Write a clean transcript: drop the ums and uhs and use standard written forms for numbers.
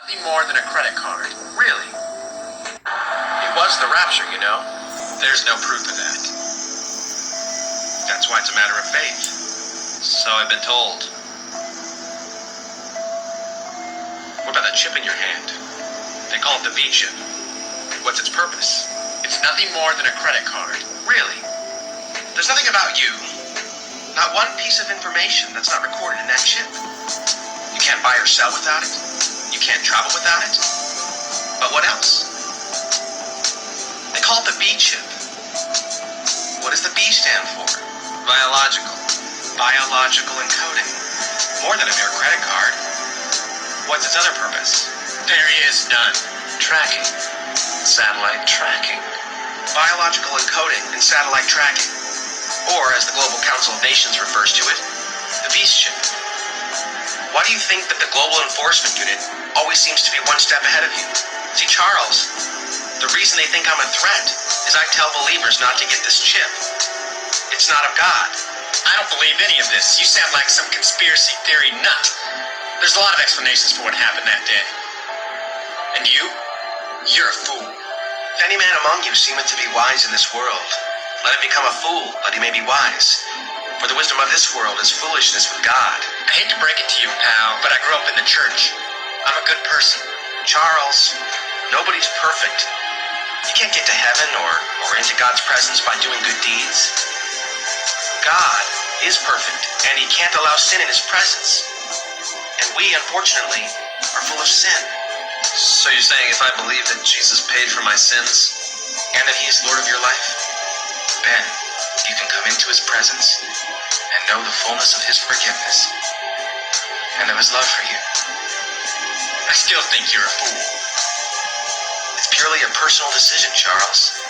Nothing more than a credit card. Really? It was the rapture, you know. There's no proof of that. That's why it's a matter of faith. So I've been told. What about that chip in your hand? They call it the V chip. What's its purpose? It's nothing more than a credit card. Really? There's nothing about you. Not one piece of information that's not recorded in that chip. You can't buy or sell without it. You can't travel without it. But what else? They call it the B chip. What does the B stand for? Biological. Biological encoding. More than a mere credit card. What's its other purpose? There is none. Tracking. Satellite tracking. Biological encoding and satellite tracking. Or, as the Global Council of Nations refers to it, the Beast Chip. Why do you think that the Global Enforcement Unit always seems to be one step ahead of you? See, Charles, the reason they think I'm a threat is I tell believers not to get this chip. It's not of God. I don't believe any of this. You sound like some conspiracy theory nut. There's a lot of explanations for what happened that day. And you're a fool. If any man among you seemeth to be wise in this world, let him become a fool, that he may be wise. For the wisdom of this world is foolishness with God. I hate to break it to you, pal, but I grew up in the church. I'm a good person. Charles, nobody's perfect. You can't get to heaven or into God's presence by doing good deeds. God is perfect, and he can't allow sin in his presence. And we, unfortunately, are full of sin. So you're saying if I believe that Jesus paid for my sins, and that he is Lord of your life, then you can come into his presence and know the fullness of his forgiveness and of his love for you. I still think you're a fool. It's purely a personal decision, Charles.